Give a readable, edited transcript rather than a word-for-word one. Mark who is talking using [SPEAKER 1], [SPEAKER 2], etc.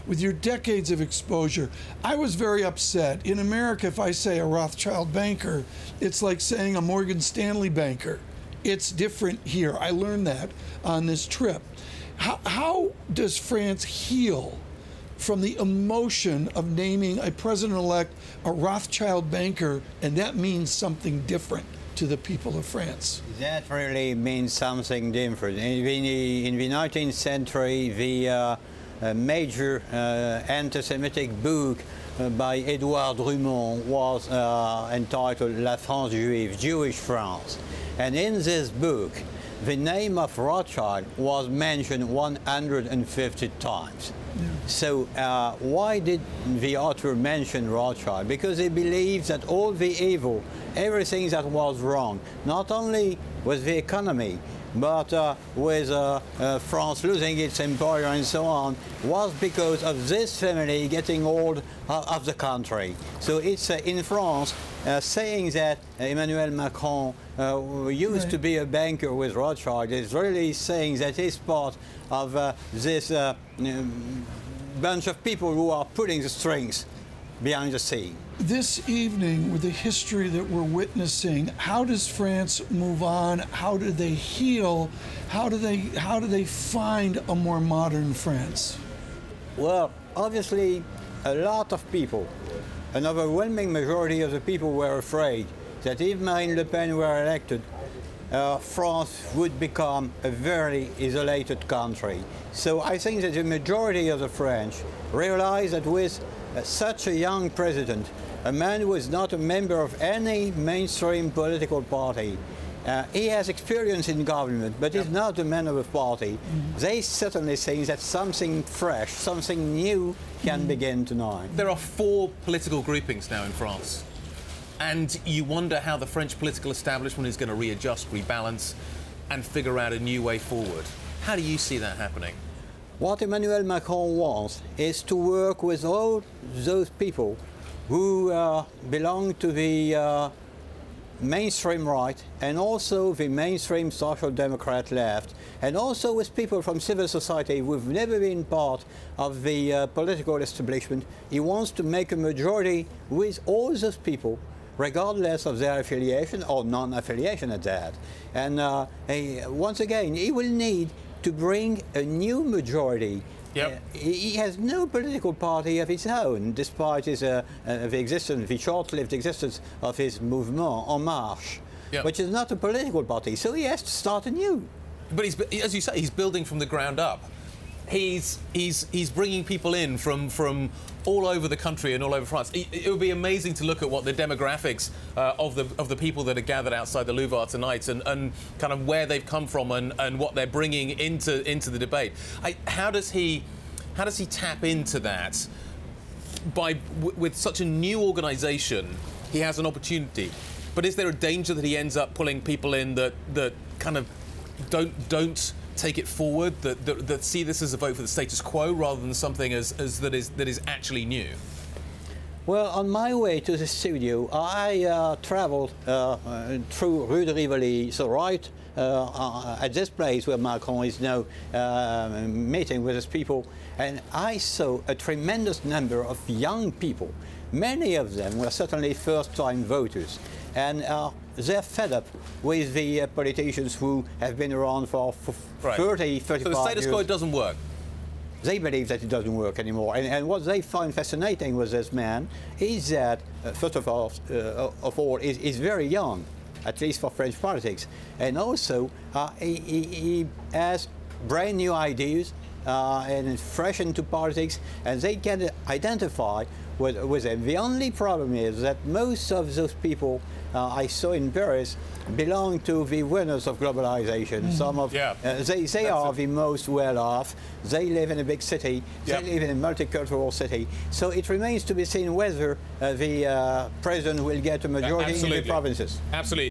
[SPEAKER 1] with your decades of exposure. I was very upset. In America, if I say a Rothschild banker, it's like saying a Morgan Stanley banker. It's different here. I learned that on this trip. How does France heal from the emotion of naming a president-elect a Rothschild banker, and that means something different to the people of France?
[SPEAKER 2] That really means something different. In the 19th century, the major anti-Semitic book by Edouard Drummond was entitled La France Juive, Jewish France. And in this book, the name of Rothschild was mentioned 150 times. Yeah. So why did the author mention Rothschild? Because he believes that all the evil, everything that was wrong, not only with the economy, but with France losing its empire and so on, was because of this family getting hold of the country. So it's in France saying that Emmanuel Macron used to be a banker with Rothschild is really saying that he's part of this bunch of people who are pulling the strings behind the scene.
[SPEAKER 1] This evening, with the history that we're witnessing, how does France move on? How do they heal? How do they find a more modern France?
[SPEAKER 2] Well, obviously, a lot of people, an overwhelming majority of the people were afraid that if Marine Le Pen were elected, France would become a very isolated country. So I think that the majority of the French realize that with such a young president, a man who is not a member of any mainstream political party, he has experience in government, but he's not a man of a party. They certainly think that something fresh, something new can begin tonight.
[SPEAKER 3] There are 4 political groupings now in France, and you wonder how the French political establishment is going to readjust, rebalance, and figure out a new way forward. How do you see that happening?
[SPEAKER 2] What Emmanuel Macron wants is to work with all those people who belong to the mainstream right and also the mainstream social democrat left, and also with people from civil society who have never been part of the political establishment. He wants to make a majority with all those people, regardless of their affiliation or non-affiliation at that. And once again, he will need to bring a new majority.
[SPEAKER 3] Yep.
[SPEAKER 2] He has no political party of his own, despite his, the short-lived existence of his Mouvement En Marche, yep, which is not a political party. So he has to start anew.
[SPEAKER 3] But as you say, he's building from the ground up. He's bringing people in from all over the country and all over France. It would be amazing to look at what the demographics of the people that are gathered outside the Louvre tonight and kind of where they've come from and what they're bringing into the debate. How does he tap into that? With such a new organisation, he has an opportunity. But is there a danger that he ends up pulling people in that kind of don't take it forward, that see this as a vote for the status quo rather than something that is actually new?
[SPEAKER 2] Well, on my way to the studio, I traveled through Rue de Rivoli, so right at this place where Macron is now meeting with his people, and I saw a tremendous number of young people. Many of them were certainly first-time voters, and they're fed up with the politicians who have been around for 30, 35 years.
[SPEAKER 3] So the status quo doesn't work?
[SPEAKER 2] They believe that it doesn't work anymore. And what they find fascinating with this man is that, first of all, he's very young, at least for French politics. And also, he has brand new ideas and is fresh into politics, and they can identify with him. The only problem is that most of those people I saw in Paris belong to the winners of globalization. Some of they are the most well-off. They live in a big city. They live in a multicultural city. So it remains to be seen whether the president will get a majority in the provinces.
[SPEAKER 3] Absolutely.